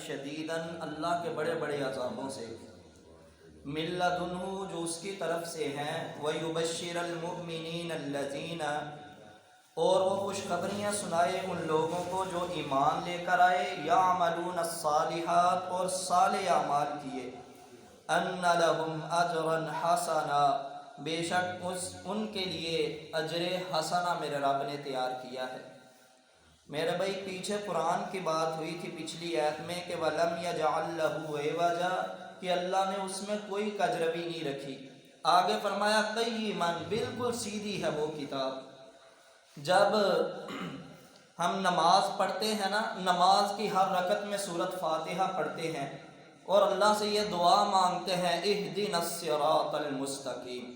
شدیداً اللہ کے بڑے بڑے عذابوں سے، من لدنہ جو اس کی طرف سے ہیں، وَيُبَشِّرَ الْمُؤْمِنِينَ الَّذِينَ اور وہ خوشخبریاں سنائے ان لوگوں کو جو ایمان لے کر آئے، یعملون الصالحات اور صالح اعمال کیے، ان لہم اجرا حسنا بے شک ان کے لیے اجر حسنہ میرے رب نے تیار کیا ہے۔ میرے بھائی پیچھے قرآن کی بات ہوئی تھی پچھلی آیت میں کہ وَلَمْ يَجْعَلْ لَهُ عِوَجًا کہ اللہ نے اس میں کوئی کجروی نہیں رکھی۔ آگے فرمایا قیما بالکل سیدھی ہے وہ کتاب۔ جب ہم نماز پڑھتے ہیں نا، نماز کی ہر رکعت میں سورۃ فاتحہ پڑھتے ہیں اور اللہ سے یہ دعا مانگتے ہیں اہدنا الصراط المستقیم،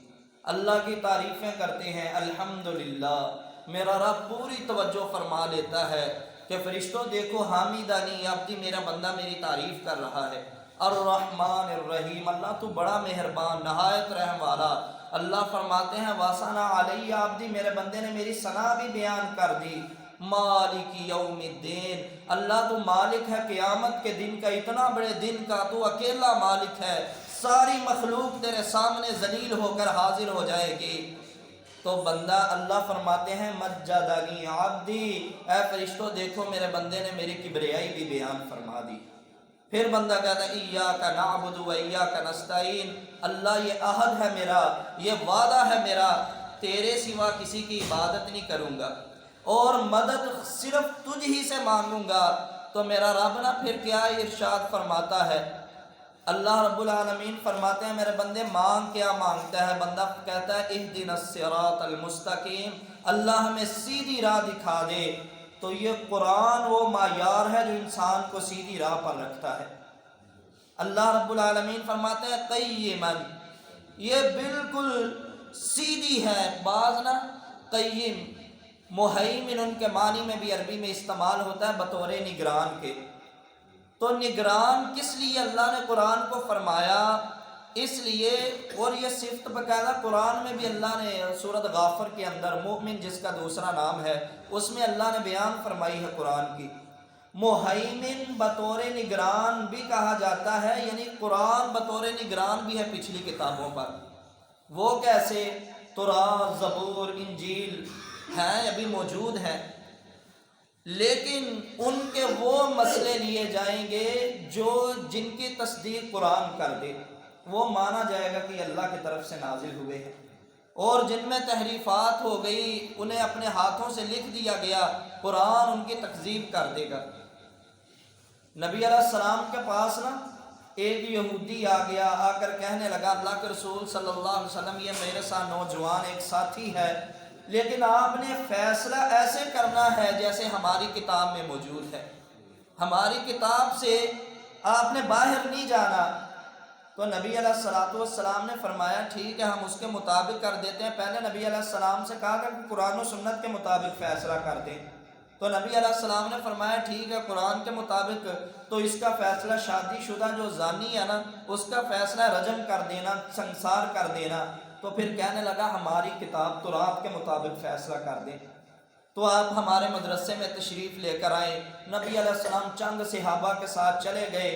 اللہ کی تعریفیں کرتے ہیں الحمدللہ، میرا رب پوری توجہ فرما لیتا ہے کہ فرشتوں دیکھو حامدانی عبدی، میرا بندہ میری تعریف کر رہا ہے، الرحمن الرحیم، اللہ تو بڑا مہربان نہایت رحم والا۔ اللہ فرماتے ہیں واسنا علی عبدی، میرے بندے نے میری ثنا بھی بیان کر دی، مالک یوم الدین، اللہ تو مالک ہے قیامت کے دن کا، اتنا بڑے دن کا تو اکیلا مالک ہے، ساری مخلوق تیرے سامنے ذلیل ہو کر حاضر ہو جائے گی۔ تو بندہ اللہ فرماتے ہیں مجدنی عبدی، اے فرشتوں دیکھو میرے بندے نے میری کبریائی بھی بیان فرما دی۔ پھر بندہ کہتا ہے ایاک نعبد و ایاک نستعین، اللہ یہ عہد ہے میرا، یہ وعدہ ہے میرا، تیرے سوا کسی کی عبادت نہیں کروں گا اور مدد صرف تجھ ہی سے مانگوں گا۔ تو میرا رب نا پھر کیا ارشاد فرماتا ہے، اللہ رب العالمین فرماتے ہیں میرے بندے مانگ کیا مانگتا ہے؟ بندہ کہتا ہے اہدنا الصراط المستقیم، اللہ ہمیں سیدھی راہ دکھا دے۔ تو یہ قرآن وہ معیار ہے جو انسان کو سیدھی راہ پر رکھتا ہے۔ اللہ رب العالمین فرماتے ہیں قیما، یہ بالکل سیدھی ہے۔ بعض نا قیم مہیمن ان کے معنی میں بھی عربی میں استعمال ہوتا ہے بطور نگران کے۔ تو نگران کس لیے اللہ نے قرآن کو فرمایا؟ اس لیے، اور یہ صفت باقاعدہ قرآن میں بھی اللہ نے سورۃ غافر کے اندر مومن جس کا دوسرا نام ہے اس میں اللہ نے بیان فرمائی ہے قرآن کی۔ مہیمن بطور نگران بھی کہا جاتا ہے، یعنی قرآن بطور نگران بھی ہے پچھلی کتابوں پر۔ وہ کیسے؟ تورات، زبور، انجیل ہیں، ابھی موجود ہیں، لیکن ان کے وہ مسئلے لیے جائیں گے جن کی تصدیق قرآن کر دے، وہ مانا جائے گا کہ اللہ کی طرف سے نازل ہوئے ہیں، اور جن میں تحریفات ہو گئی انہیں اپنے ہاتھوں سے لکھ دیا گیا، قرآن ان کی تکذیب کر دے گا۔ نبی علیہ السلام کے پاس نا ایک یہودی آ گیا، آ کر کہنے لگا اللہ کے رسول صلی اللہ علیہ وسلم یہ میرے ساتھ نوجوان ایک ساتھی ہے، لیکن آپ نے فیصلہ ایسے کرنا ہے جیسے ہماری کتاب میں موجود ہے، ہماری کتاب سے آپ نے باہر نہیں جانا۔ تو نبی علیہ السلام نے فرمایا ٹھیک ہے ہم اس کے مطابق کر دیتے ہیں۔ پہلے نبی علیہ السلام سے کہا کہ قرآن و سنت کے مطابق فیصلہ کر دیں، تو نبی علیہ السلام نے فرمایا ٹھیک ہے قرآن کے مطابق، تو اس کا فیصلہ شادی شدہ جو زانی ہے نا اس کا فیصلہ رجم کر دینا، سنسار کر دینا۔ تو پھر کہنے لگا ہماری کتاب تورات کے مطابق فیصلہ کر دیں، تو آپ ہمارے مدرسے میں تشریف لے کر آئیں۔ نبی علیہ السلام چند صحابہ کے ساتھ چلے گئے،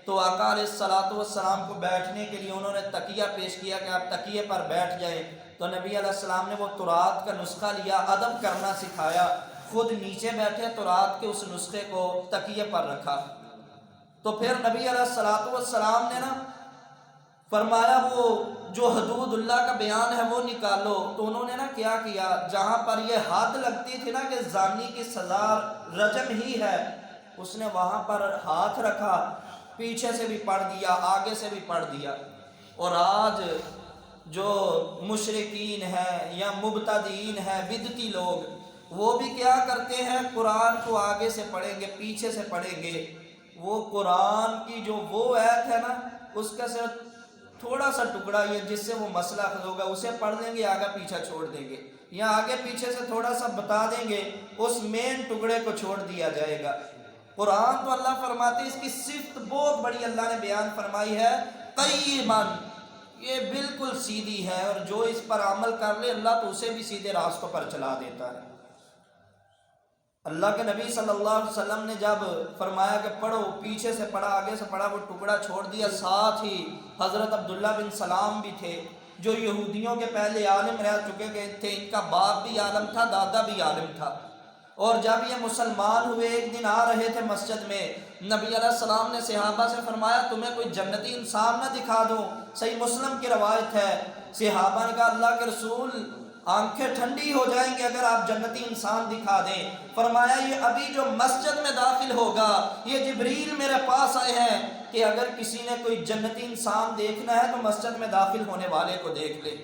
تو آقا علیہ السلام کو بیٹھنے کے لیے انہوں نے تکیہ پیش کیا کہ آپ تکیے پر بیٹھ جائیں۔ تو نبی علیہ السلام نے وہ تورات کا نسخہ لیا، ادب کرنا سکھایا، خود نیچے بیٹھے تورات کے اس نسخے کو تکیے پر رکھا۔ تو پھر نبی علیہ السلام نے نا فرمایا وہ جو حدود اللہ کا بیان ہے وہ نکالو۔ تو انہوں نے نا کیا کیا، جہاں پر یہ حد لگتی تھی نا کہ زانی کی سزا رجم ہی ہے، اس نے وہاں پر ہاتھ رکھا، پیچھے سے بھی پڑھ دیا آگے سے بھی پڑھ دیا۔ اور آج جو مشرکین ہیں یا مبتدئین ہیں بدعتی لوگ، وہ بھی کیا کرتے ہیں، قرآن کو آگے سے پڑھیں گے پیچھے سے پڑھیں گے، وہ قرآن کی جو وہ آیت ہے نا اس کا صرف تھوڑا سا ٹکڑا یہ جس سے وہ مسئلہ حل ہوگا اسے پڑھ دیں گے، آگے پیچھے چھوڑ دیں گے، یا آگے پیچھے سے تھوڑا سا بتا دیں گے، اس مین ٹکڑے کو چھوڑ دیا جائے گا۔ قرآن تو اللہ فرماتے ہیں اس کی صفت بہت بڑی اللہ نے بیان فرمائی ہے قیماً، یہ بالکل سیدھی ہے، اور جو اس پر عمل کر لے اللہ تو اسے بھی سیدھے راستوں پر چلا دیتا ہے۔ اللہ کے نبی صلی اللہ علیہ وسلم نے جب فرمایا کہ پڑھو، پیچھے سے پڑھا آگے سے پڑھا، وہ ٹکڑا چھوڑ دیا. ساتھ ہی حضرت عبداللہ بن سلام بھی تھے جو یہودیوں کے پہلے عالم رہ چکے گئے تھے. ان کا باپ بھی عالم تھا، دادا بھی عالم تھا. اور جب یہ مسلمان ہوئے ایک دن آ رہے تھے مسجد میں، نبی علیہ السلام نے صحابہ سے فرمایا تمہیں کوئی جنتی انسان نہ دکھا دوں؟ صحیح مسلم کی روایت ہے. صحابہ نے کہا اللہ کے رسول آنکھیں ٹھنڈی ہو جائیں گے اگر آپ جنتی انسان دکھا دیں. فرمایا یہ ابھی جو مسجد میں داخل ہوگا یہ جبریل میرے پاس آئے ہیں کہ اگر کسی نے کوئی جنتی انسان دیکھنا ہے تو مسجد میں داخل ہونے والے کو دیکھ لے.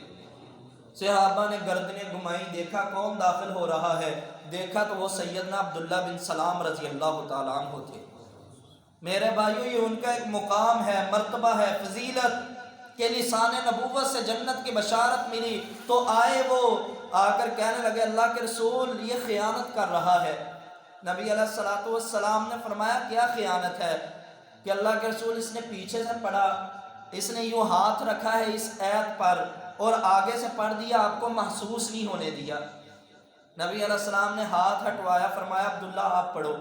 صحابہ نے گردنیں گھمائی، دیکھا کون داخل ہو رہا ہے. دیکھا تو وہ سیدنا عبداللہ بن سلام رضی اللہ تعالیٰ عنہ تھے. میرے بھائیو یہ ان کا ایک مقام ہے، مرتبہ ہے، فضیلت کہ لسان نبوت سے جنت کی بشارت ملی. تو آئے وہ آ کر کہنے لگے اللہ کے رسول یہ خیانت کر رہا ہے. نبی علیہ السلام نے فرمایا کیا خیانت ہے؟ کہ اللہ کے رسول اس نے پیچھے سے پڑھا، اس نے یوں ہاتھ رکھا ہے اس ایت پر اور آگے سے پڑھ دیا، آپ کو محسوس نہیں ہونے دیا. نبی علیہ السلام نے ہاتھ ہٹوایا، فرمایا عبداللہ آپ پڑھو.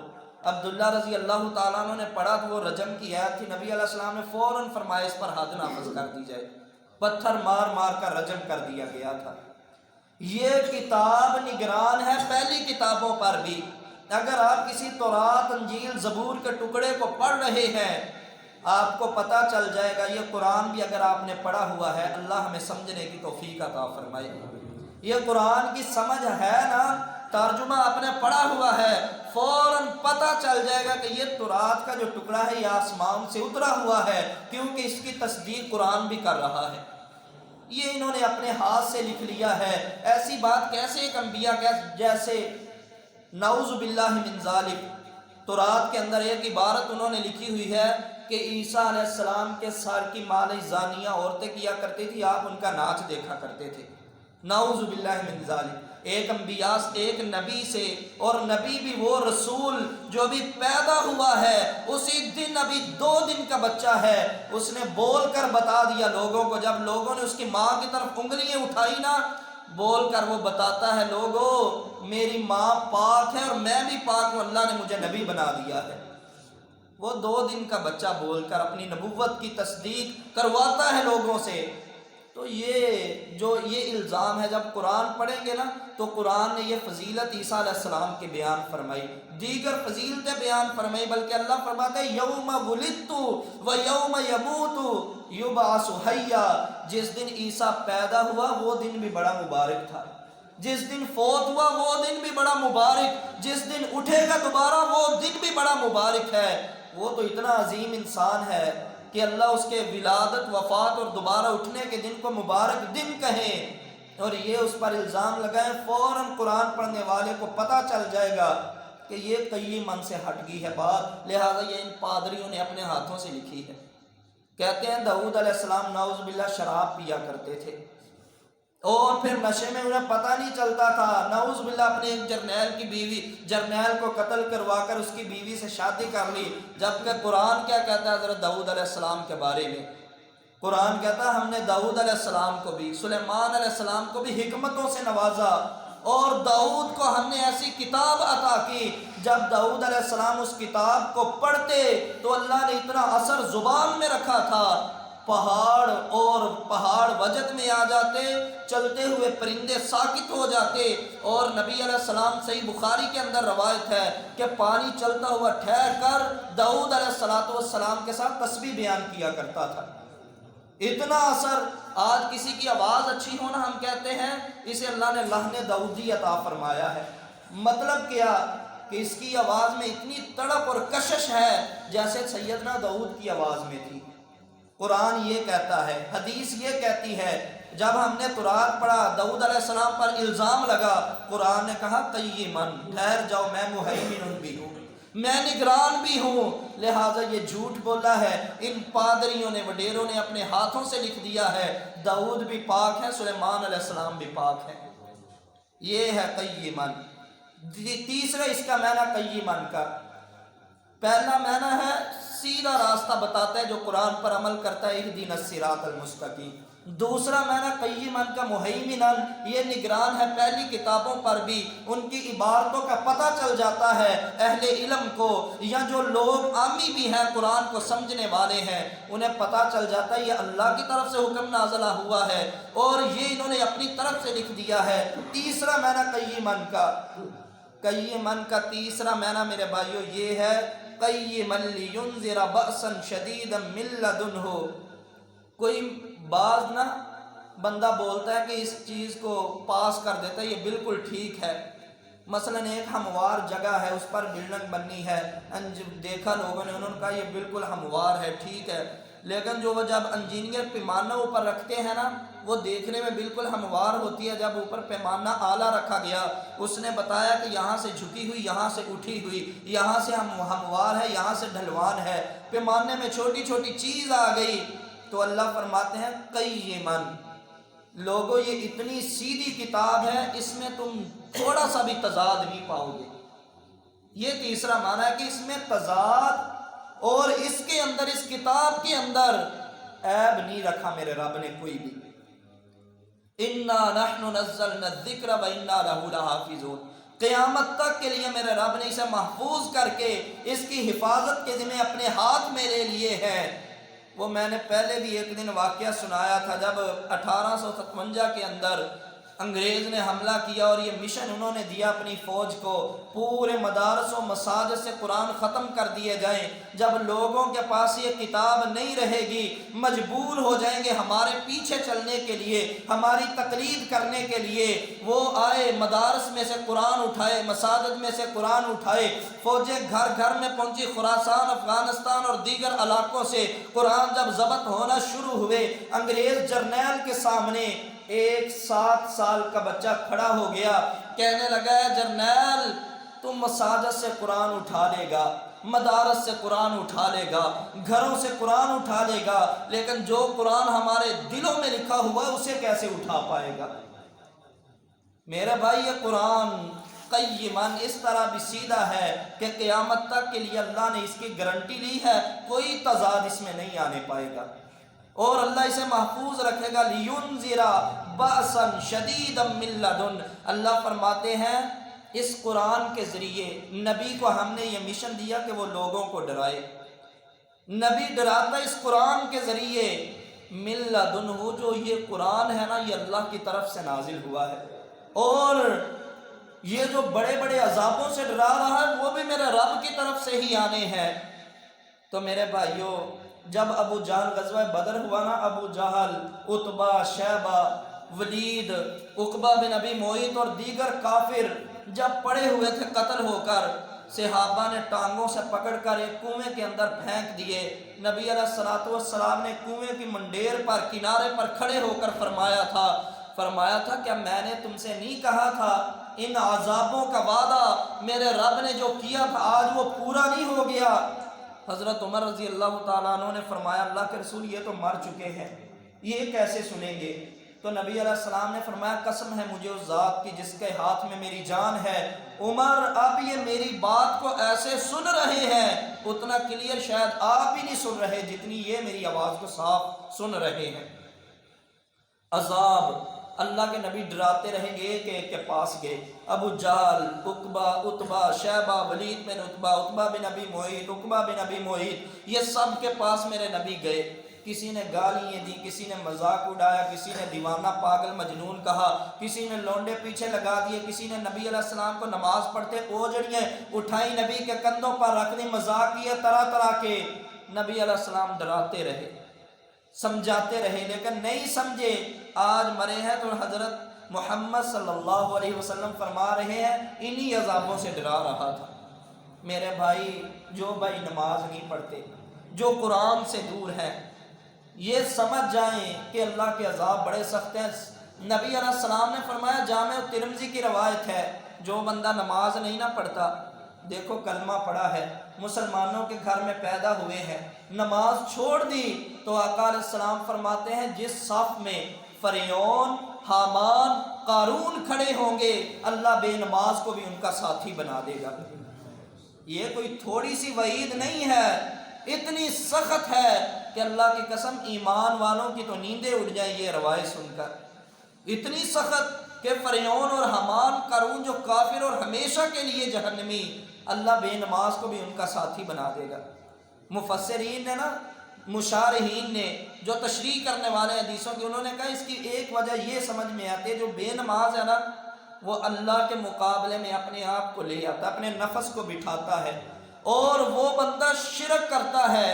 عبداللہ رضی اللہ تعالیٰ عنہ نے پڑھا تو وہ رجم کی آیت تھی. نبی علیہ السلام نے فوراً فرمایا اس پر حد نافذ کر دی جائے. پتھر مار مار کر رجم کر دیا گیا تھا. یہ کتاب نگران ہے پہلی کتابوں پر بھی. اگر آپ کسی تورات، انجیل، زبور کے ٹکڑے کو پڑھ رہے ہیں آپ کو پتہ چل جائے گا. یہ قرآن بھی اگر آپ نے پڑھا ہوا ہے، اللہ ہمیں سمجھنے کی توفیق عطا فرمائے. یہ قرآن کی سمجھ ہے نا، ترجمہ آپ نے پڑھا ہوا ہے، فوراً پتہ چل جائے گا کہ یہ تورات کا جو ٹکڑا ہے یہ آسمان سے اترا ہوا ہے، کیونکہ اس کی تصدیق قرآن بھی کر رہا ہے. یہ انہوں نے اپنے ہاتھ سے لکھ لیا ہے. ایسی بات کیسے ایک انبیاء جیسے نعوذ باللہ من ذالک. تورات کے اندر ایک عبارت انہوں نے لکھی ہوئی ہے کہ عیسیٰ علیہ السلام کے سر کی مالش زانیہ عورتیں کیا کرتی تھی، آپ ان کا ناچ دیکھا کرتے تھے. نعوذ باللہ من ذالک. ایک انبیاء، ایک نبی سے، اور نبی بھی وہ رسول جو بھی پیدا ہوا ہے اسی دن، ابھی 2 دن کا بچہ ہے، اس نے بول کر بتا دیا لوگوں کو. جب لوگوں نے اس کی ماں کی طرف انگلیاں اٹھائی نا، بول کر وہ بتاتا ہے لوگوں میری ماں پاک ہے اور میں بھی پاک ہوں، اللہ نے مجھے نبی بنا دیا ہے. وہ 2 دن کا بچہ بول کر اپنی نبوت کی تصدیق کرواتا ہے لوگوں سے. تو یہ الزام ہے. جب قرآن پڑھیں گے نا تو قرآن نے یہ فضیلت عیسیٰ علیہ السلام کے بیان فرمائی، دیگر فضیلتیں بیان فرمائی، بلکہ اللہ فرماتے ہیں یوم ولدت و یوم یموت یبعث حیا. جس دن عیسیٰ پیدا ہوا وہ دن بھی بڑا مبارک تھا، جس دن فوت ہوا وہ دن بھی بڑا مبارک، جس دن اٹھے گا دوبارہ وہ دن بھی بڑا مبارک ہے. وہ تو اتنا عظیم انسان ہے کہ اللہ اس کے ولادت، وفات اور دوبارہ اٹھنے کے دن کو مبارک دن کہیں، اور یہ اس پر الزام لگائیں. فوراً قرآن پڑھنے والے کو پتہ چل جائے گا کہ یہ کئی من سے ہٹ گئی ہے بات. لہٰذا یہ ان پادریوں نے اپنے ہاتھوں سے لکھی ہے. کہتے ہیں داؤد علیہ السلام نعوذ باللہ شراب پیا کرتے تھے اور پھر نشے میں انہیں پتہ نہیں چلتا تھا. نعوذ باللہ اپنے ایک جرنیل کو قتل کروا کر اس کی بیوی سے شادی کر لی. جبکہ قرآن کیا کہتا ہے حضرت داؤد علیہ السلام کے بارے میں؟ قرآن کہتا ہے ہم نے داؤد علیہ السلام کو بھی، سلیمان علیہ السلام کو بھی حکمتوں سے نوازا، اور داؤد کو ہم نے ایسی کتاب عطا کی. جب داؤد علیہ السلام اس کتاب کو پڑھتے تو اللہ نے اتنا اثر زبان میں رکھا تھا، پہاڑ وجد میں آ جاتے، چلتے ہوئے پرندے ساکت ہو جاتے. اور نبی علیہ السلام صحیح بخاری کے اندر روایت ہے کہ پانی چلتا ہوا ٹھہر کر داؤد علیہ السلام کے ساتھ تسبیح بیان کیا کرتا تھا. اتنا اثر. آج کسی کی آواز اچھی ہونا ہم کہتے ہیں اسے اللہ نے لحن داؤدی عطا فرمایا ہے. مطلب کیا کہ اس کی آواز میں اتنی تڑپ اور کشش ہے جیسے سیدنا داؤد کی آواز میں تھی. قرآن یہ کہتا ہے، حدیث یہ کہتی ہے. جب ہم نے تورات پڑھا داؤد علیہ السلام پر الزام لگا، قرآن نے کہا قیمن، ٹھہر جاؤ، میں مہیمن بھی ہوں، میں نگران بھی ہوں. لہٰذا یہ جھوٹ بولا ہے. ان پادریوں نے، وڈیروں نے اپنے ہاتھوں سے لکھ دیا ہے داؤد بھی پاک ہے، سلیمان علیہ السلام بھی پاک ہے. یہ ہے قیمن. تیسرا اس کا معنی قیمن کا پہلا معنی ہے سیدھا راستہ بتاتا ہے جو قرآن پر عمل کرتا ہے، اہدنا الصراط المستقیم۔ دوسرا معنی قیما کا مہیمنا، یہ نگران ہے پہلی کتابوں پر بھی، ان کی عبارتوں کا پتہ چل جاتا ہے اہل علم کو، یا جو لوگ عامی بھی ہیں قرآن کو سمجھنے والے ہیں انہیں پتہ چل جاتا ہے یہ اللہ کی طرف سے حکم نازلہ ہوا ہے اور یہ انہوں نے اپنی طرف سے لکھ دیا ہے۔ تیسرا معنی قیما کا تیسرا معنی میرے بھائیو یہ ہے قیما لینذر بأسا شدیدا من لدنہ۔ کوئی بعض نا بندہ بولتا ہے کہ اس چیز کو پاس کر دیتا ہے یہ بالکل ٹھیک ہے، مثلا ایک ہموار جگہ ہے اس پر بلڈنگ بننی ہے، دیکھا لوگوں نے، انہوں نے کہا یہ بالکل ہموار ہے ٹھیک ہے، لیکن جو وہ جب انجینئر پیمانہ اوپر رکھتے ہیں نا وہ دیکھنے میں بالکل ہموار ہوتی ہے، جب اوپر پیمانہ اعلیٰ رکھا گیا اس نے بتایا کہ یہاں سے جھکی ہوئی، یہاں سے اٹھی ہوئی، یہاں سے ہموار ہے، یہاں سے ڈھلوان ہے، پیمانے میں چھوٹی چھوٹی چیز آ گئی، تو اللہ فرماتے ہیں قیما، لوگو یہ اتنی سیدھی کتاب ہے اس میں تم تھوڑا سا بھی تضاد نہیں پاؤ گے۔ یہ تیسرا معنی ہے کہ اس میں تضاد اور اس کے اندر، اس کتاب کے اندر عیب نہیں رکھا میرے رب نے کوئی بھی۔ انا نحن نزلنا الذکر وانا لہ لحافظون، قیامت تک کے لیے میرے رب نے اسے محفوظ کر کے اس کی حفاظت کے ذمہ اپنے ہاتھ میں لے لیے ہیں۔ وہ میں نے پہلے بھی ایک دن واقعہ سنایا تھا جب 1857 کے اندر انگریز نے حملہ کیا اور یہ مشن انہوں نے دیا اپنی فوج کو پورے مدارس و مساجد سے قرآن ختم کر دیے جائیں، جب لوگوں کے پاس یہ کتاب نہیں رہے گی مجبور ہو جائیں گے ہمارے پیچھے چلنے کے لیے، ہماری تقلید کرنے کے لیے، وہ آئے مدارس میں سے قرآن اٹھائے، مساجد میں سے قرآن اٹھائے، فوجیں گھر گھر میں پہنچی، خراسان، افغانستان اور دیگر علاقوں سے قرآن جب ضبط ہونا شروع ہوئے، انگریز جرنیل کے سامنے ایک 7 سال کا بچہ کھڑا ہو گیا، کہنے لگا ہے جرنیل تم مساجد سے قرآن اٹھا لے گا، مدارس سے قرآن اٹھا لے گا، گھروں سے قرآن اٹھا لے گا، لیکن جو قرآن ہمارے دلوں میں لکھا ہوا ہے اسے کیسے اٹھا پائے گا؟ میرے بھائی یہ قرآن قیماً اس طرح بھی سیدھا ہے کہ قیامت تک کے لیے اللہ نے اس کی گارنٹی لی ہے، کوئی تضاد اس میں نہیں آنے پائے گا اور اللہ اسے محفوظ رکھے گا۔ لِيُنذِرَ بَأْسًا شَدِيدًا مِّن لَدُنْ، اللہ فرماتے ہیں اس قرآن کے ذریعے نبی کو ہم نے یہ مشن دیا کہ وہ لوگوں کو ڈرائے، نبی ڈراتا اس قرآن کے ذریعے، مِّن لَدُنْهُ، جو یہ قرآن ہے نا یہ اللہ کی طرف سے نازل ہوا ہے اور یہ جو بڑے بڑے عذابوں سے ڈرا رہا ہے وہ بھی میرے رب کی طرف سے ہی آنے ہیں۔ تو میرے بھائیوں جب ابو جہل غزوہ بدر ہوا نا، ابو جہل، عتبہ، شیبہ، ولید، عقبہ بن ابی معیط اور دیگر کافر جب پڑے ہوئے تھے قتل ہو کر، صحابہ نے ٹانگوں سے پکڑ کر ایک کنویں کے اندر پھینک دیے، نبی علیہ السلام نے کنویں کی منڈیر پر کنارے پر کھڑے ہو کر فرمایا تھا کیا میں نے تم سے نہیں کہا تھا ان عذابوں کا وعدہ میرے رب نے جو کیا تھا آج وہ پورا نہیں ہو گیا؟ حضرت عمر رضی اللہ تعالیٰ عنہ نے فرمایا اللہ کے رسول یہ تو مر چکے ہیں، یہ کیسے سنیں گے؟ تو نبی علیہ السلام نے فرمایا قسم ہے مجھے اس ذات کی جس کے ہاتھ میں میری جان ہے، عمر اب یہ میری بات کو ایسے سن رہے ہیں اتنا کلیئر شاید آپ ہی نہیں سن رہے جتنی یہ میری آواز کو صاف سن رہے ہیں۔ عذاب اللہ کے نبی ڈراتے رہیں گے، ایک ایک کے پاس گئے، ابو جہل، عتبہ، شیبہ، ولید بن عتبہ، عتبہ بن ابی معیط، عقبہ بن ابی معیط، یہ سب کے پاس میرے نبی گئے، کسی نے گالیاں دی، کسی نے مذاق اڑایا، کسی نے دیوانہ پاگل مجنون کہا، کسی نے لونڈے پیچھے لگا دیے، کسی نے نبی علیہ السلام کو نماز پڑھتے اوجڑیاں اٹھائی نبی کے کندھوں پر رکھ دی، مذاق کیے طرح طرح کے، نبی علیہ السلام ڈراتے رہے، سمجھاتے رہے لیکن نہیں سمجھے، آج مرے ہیں تو حضرت محمد صلی اللہ علیہ وسلم فرما رہے ہیں انہی عذابوں سے ڈرا رہا تھا۔ میرے بھائی جو بھائی نماز نہیں پڑھتے، جو قرآن سے دور ہیں، یہ سمجھ جائیں کہ اللہ کے عذاب بڑے سخت ہیں۔ نبی علیہ السلام نے فرمایا، جامع ترمذی کی روایت ہے، جو بندہ نماز نہیں نہ پڑھتا، دیکھو کلمہ پڑھا ہے، مسلمانوں کے گھر میں پیدا ہوئے ہیں، نماز چھوڑ دی، تو آقا علیہ السلام فرماتے ہیں جس صف میں فرعون، حامان، قارون کھڑے ہوں گے اللہ بے نماز کو بھی ان کا ساتھی بنا دے گا۔ یہ کوئی تھوڑی سی وعید نہیں ہے، اتنی سخت ہے کہ اللہ کی قسم ایمان والوں کی تو نیندیں اڑ جائیں یہ روایت سن کر، اتنی سخت کہ فرعون اور حامان قارون جو کافر اور ہمیشہ کے لیے جہنمی، اللہ بے نماز کو بھی ان کا ساتھی بنا دے گا۔ مفسرین نے نا، مشارحین نے، جو تشریح کرنے والے حدیثوں کی، انہوں نے کہا اس کی ایک وجہ یہ سمجھ میں آتی ہے، جو بے نماز ہے نا وہ اللہ کے مقابلے میں اپنے آپ کو لے آتا ہے، اپنے نفس کو بٹھاتا ہے، اور وہ بندہ شرک کرتا ہے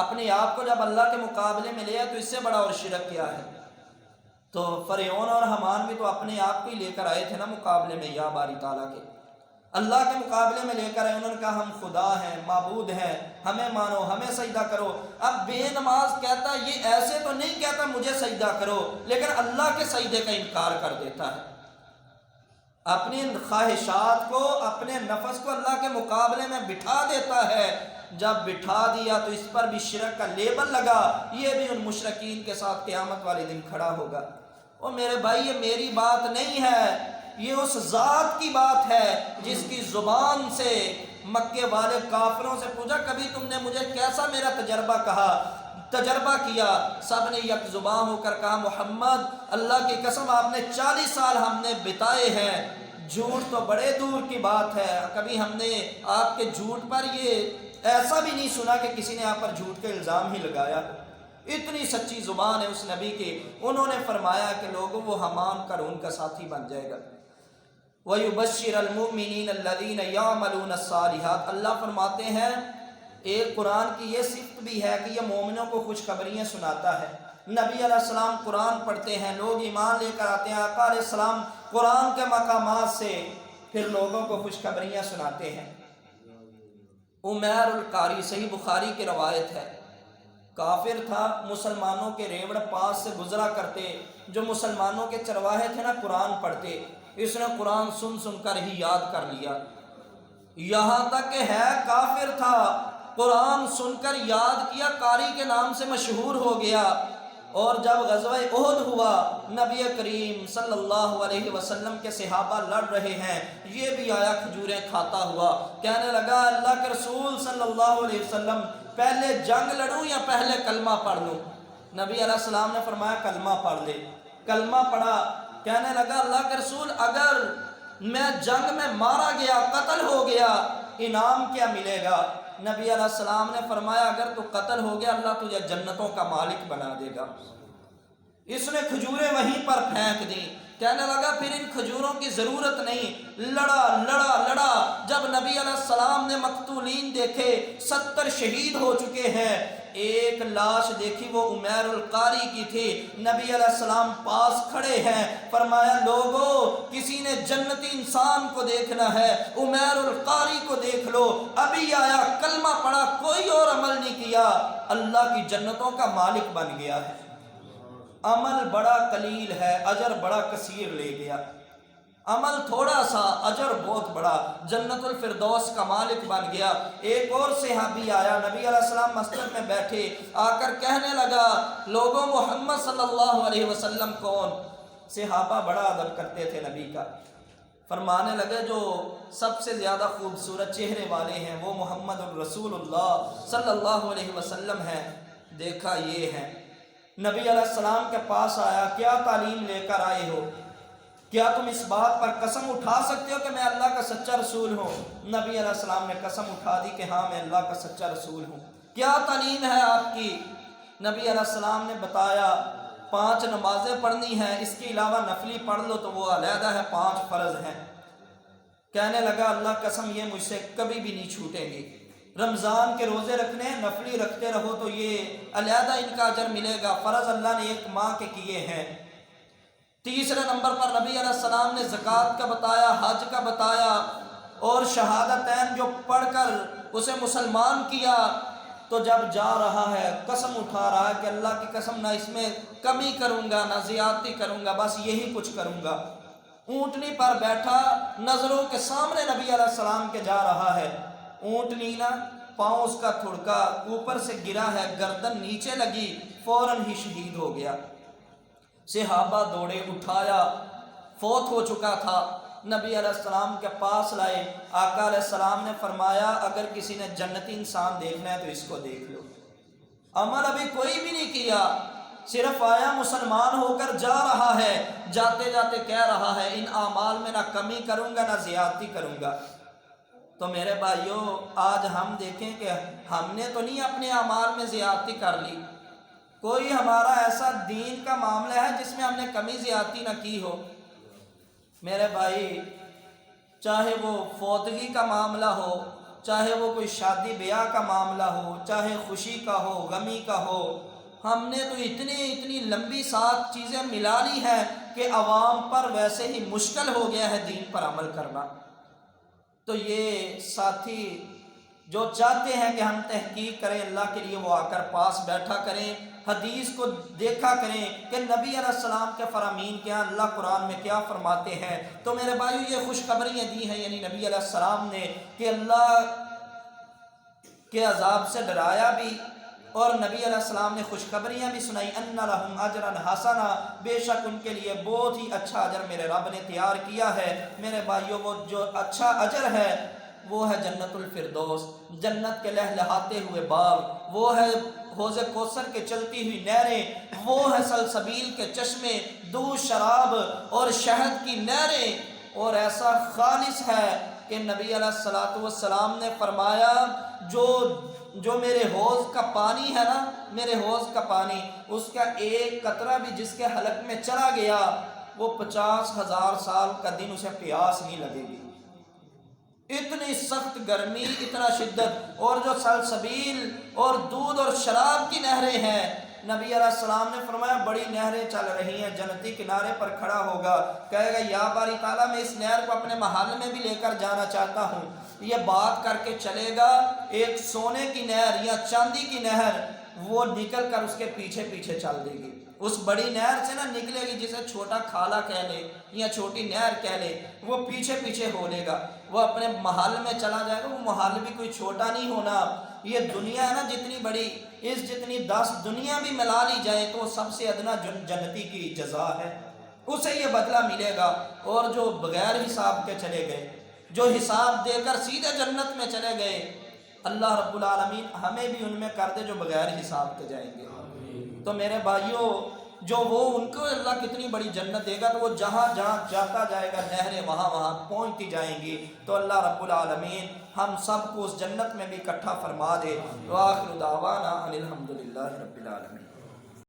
اپنے آپ کو جب اللہ کے مقابلے میں لے آئے، تو اس سے بڑا اور شرک کیا ہے؟ تو فرعون اور حامان بھی تو اپنے آپ کو ہی لے کر آئے تھے نا مقابلے میں، یا باری تعالیٰ کے اللہ کے مقابلے میں لے کر آئے، انہوں نے کہا ہم خدا ہیں، معبود ہیں، ہمیں مانو، ہمیں سجدہ کرو۔ اب بے نماز کہتا یہ ایسے تو نہیں کہتا مجھے سجدہ کرو، لیکن اللہ کے سجدے کا انکار کر دیتا ہے، اپنی خواہشات کو، اپنے نفس کو اللہ کے مقابلے میں بٹھا دیتا ہے۔ جب بٹھا دیا تو اس پر بھی شرک کا لیبل لگا، یہ بھی ان مشرکین کے ساتھ قیامت والے دن کھڑا ہوگا۔ اور میرے بھائی یہ میری بات نہیں ہے، یہ اس ذات کی بات ہے جس کی زبان سے مکے والے کافروں سے پوچھا کبھی تم نے مجھے کیسا میرا تجربہ کیا؟ سب نے یک زباں ہو کر کہا محمد اللہ کی قسم آپ نے 40 سال ہم نے بتائے ہیں، جھوٹ تو بڑے دور کی بات ہے، کبھی ہم نے آپ کے جھوٹ پر یہ ایسا بھی نہیں سنا کہ کسی نے آپ پر جھوٹ کا الزام ہی لگایا۔ اتنی سچی زبان ہے اس نبی کی۔ انہوں نے فرمایا کہ لوگوں وہ حامان قارون کا ساتھی بن جائے گا۔ وَيُبَشِّرَ الْمُؤْمِنِينَ الَّذِينَ يَعْمَلُونَ الصَّالِحَاتِ، اللہ فرماتے ہیں ایک قرآن کی یہ صفت بھی ہے کہ یہ مومنوں کو خوشخبریاں سناتا ہے۔ نبی علیہ السلام قرآن پڑھتے ہیں، لوگ ایمان لے کر آتے ہیں، آقا علیہ السلام قرآن کے مقامات سے پھر لوگوں کو خوشخبریاں سناتے ہیں۔ عمیر القاری، صحیح بخاری کی روایت ہے، کافر تھا، مسلمانوں کے ریوڑ پاس سے گزرا کرتے، جو مسلمانوں کے چرواہے تھے نا قرآن پڑھتے، اس نے قرآن سن سن کر ہی یاد کر لیا، یہاں تک کہ ہے کافر تھا، قرآن سن کر یاد کیا، قاری کے نام سے مشہور ہو گیا۔ اور جب غزوہ احد ہوا، نبی کریم صلی اللہ علیہ وسلم کے صحابہ لڑ رہے ہیں، یہ بھی آیا کھجوریں کھاتا ہوا، کہنے لگا اللہ کے رسول صلی اللہ علیہ وسلم پہلے جنگ لڑوں یا پہلے کلمہ پڑھ لوں؟ نبی علیہ السلام نے فرمایا کلمہ پڑھ لے۔ کلمہ پڑھا، کہنے لگا اللہ کے رسول اگر میں جنگ میں مارا گیا، قتل ہو گیا، انعام کیا ملے گا؟ نبی علیہ السلام نے فرمایا اگر تو قتل ہو گیا اللہ تجھے جنتوں کا مالک بنا دے گا۔ اس نے کھجوریں وہیں پر پھینک دیں، کہنے لگا پھر ان کھجوروں کی ضرورت نہیں۔ لڑا، جب نبی علیہ السلام نے مقتولین دیکھے، 70 شہید ہو چکے ہیں، ایک لاش دیکھی وہ عمیر القاری کی تھی، نبی علیہ السلام پاس کھڑے ہیں، فرمایا لوگو کسی نے جنتی انسان کو دیکھنا ہے عمیر القاری کو دیکھ لو، ابھی آیا کلمہ پڑھا، کوئی اور عمل نہیں کیا، اللہ کی جنتوں کا مالک بن گیا ہے۔ عمل بڑا قلیل ہے، اجر بڑا کثیر لے گیا، عمل تھوڑا سا، اجر بہت بڑا، جنت الفردوس کا مالک بن گیا۔ ایک اور صحابی آیا، نبی علیہ السلام مسجد میں بیٹھے، آ کر کہنے لگا لوگوں محمد صلی اللہ علیہ وسلم کون؟ صحابہ بڑا ادب کرتے تھے نبی کا، فرمانے لگے جو سب سے زیادہ خوبصورت چہرے والے ہیں وہ محمد الرسول اللہ صلی اللہ علیہ وسلم ہیں۔ دیکھا یہ ہیں، نبی علیہ السلام کے پاس آیا، کیا تعلیم لے کر آئے ہو؟ کیا تم اس بات پر قسم اٹھا سکتے ہو کہ میں اللہ کا سچا رسول ہوں؟ نبی علیہ السلام نے قسم اٹھا دی کہ ہاں میں اللہ کا سچا رسول ہوں۔ کیا تعلیم ہے آپ کی؟ نبی علیہ السلام نے بتایا 5 نمازیں پڑھنی ہیں، اس کے علاوہ نفلی پڑھ لو تو وہ علیحدہ ہے، 5 فرض ہیں۔ کہنے لگا اللہ قسم یہ مجھ سے کبھی بھی نہیں چھوٹیں گے، رمضان کے روزے رکھنے ہیں، نفلی رکھتے رہو تو یہ علیحدہ ان کا اجر ملے گا، فرض اللہ نے 1 ماہ کے کیے ہیں۔ تیسرے نمبر پر نبی علیہ السلام نے زکوٰۃ کا بتایا، حج کا بتایا، اور شہادتین جو پڑھ کر اسے مسلمان کیا۔ تو جب جا رہا ہے قسم اٹھا رہا ہے کہ اللہ کی قسم نہ اس میں کمی کروں گا نہ زیادتی کروں گا، بس یہی کچھ کروں گا۔ اونٹنی پر بیٹھا، نظروں کے سامنے نبی علیہ السلام کے جا رہا ہے، اونٹنی نا پاؤں اس کا تھڑکا اوپر سے گرا ہے، گردن نیچے لگی، فوراً ہی شہید ہو گیا۔ صحابہ دوڑے، اٹھایا، فوت ہو چکا تھا۔ نبی علیہ السلام کے پاس لائے، آقا علیہ السلام نے فرمایا اگر کسی نے جنتی انسان دیکھنا ہے تو اس کو دیکھ لو۔ عمل ابھی کوئی بھی نہیں کیا، صرف آیا مسلمان ہو کر جا رہا ہے، جاتے جاتے کہہ رہا ہے ان اعمال میں نہ کمی کروں گا نہ زیادتی کروں گا۔ تو میرے بھائیوں آج ہم دیکھیں کہ ہم نے تو نہیں اپنے اعمال میں زیادتی کر لی، کوئی ہمارا ایسا دین کا معاملہ ہے جس میں ہم نے کمی زیادتی نہ کی ہو۔ میرے بھائی چاہے وہ فوتگی کا معاملہ ہو، چاہے وہ کوئی شادی بیاہ کا معاملہ ہو، چاہے خوشی کا ہو غمی کا ہو، ہم نے تو اتنی لمبی سات چیزیں ملا لی ہیں کہ عوام پر ویسے ہی مشکل ہو گیا ہے دین پر عمل کرنا۔ تو یہ ساتھی جو چاہتے ہیں کہ ہم تحقیق کریں اللہ کے لیے، وہ آ کر پاس بیٹھا کریں، حدیث کو دیکھا کریں کہ نبی علیہ السلام کے فرامین کیا، اللہ قرآن میں کیا فرماتے ہیں۔ تو میرے بھائیو یہ خوشخبریاں دی ہیں یعنی نبی علیہ السلام نے کہ اللہ کے عذاب سے ڈرایا بھی، اور نبی علیہ السلام نے خوشخبریاں بھی سنائی، ان لہم اجرا حسنا، بے شک ان کے لیے بہت ہی اچھا اجر میرے رب نے تیار کیا ہے۔ میرے بھائیوں وہ جو اچھا اجر ہے وہ ہے جنت الفردوس، جنت کے لہلہاتے ہوئے باغ، وہ ہے حوض کوثر کے چلتی ہوئی نہریں، وہ ہے سلسبیل کے چشمے، دودھ شراب اور شہد کی نہریں، اور ایسا خالص ہے کہ نبی علیہ السلام نے فرمایا جو میرے حوض کا پانی ہے نا، میرے حوض کا پانی، اس کا ایک قطرہ بھی جس کے حلق میں چلا گیا وہ 50,000 سال کا دن اسے پیاس نہیں لگے گی۔ اتنی سخت گرمی، اتنا شدت، اور جو سلسبیل اور دودھ اور شراب کی نہریں ہیں، نبی علیہ السلام نے فرمایا بڑی نہریں چل رہی ہیں، جنتی کنارے پر کھڑا ہوگا کہے گا یا باری تعالیٰ میں اس نہر کو اپنے محل میں بھی لے کر جانا چاہتا ہوں۔ یہ بات کر کے چلے گا، ایک سونے کی نہر یا چاندی کی نہر وہ نکل کر اس کے پیچھے پیچھے چل دے گی، اس بڑی نہر سے نہ نکلے گی جسے چھوٹا کھالا کہہ لے یا چھوٹی نہر کہہ لے، وہ پیچھے پیچھے ہو لے گا، وہ اپنے محل میں چلا جائے گا۔ وہ محل بھی کوئی چھوٹا نہیں ہونا، یہ دنیا ہے نا جتنی بڑی، اس جتنی 10 دنیا بھی ملا لی جائے تو سب سے ادنا جنتی کی جزا ہے، اسے یہ بدلہ ملے گا۔ اور جو بغیر حساب کے چلے گئے، جو حساب دے کر سیدھے جنت میں چلے گئے، اللہ رب العالمین ہمیں بھی ان میں کر دے جو بغیر حساب کے جائیں گے۔ تو میرے بھائیوں جو وہ ان کو اللہ کتنی بڑی جنت دے گا، تو وہ جہاں جہاں جاتا جائے گا نہریں وہاں وہاں پہنچتی جائیں گی۔ تو اللہ رب العالمین ہم سب کو اس جنت میں بھی اکٹھا فرما دے۔ وآخر دعوانا ان الحمدللہ رب العالمین۔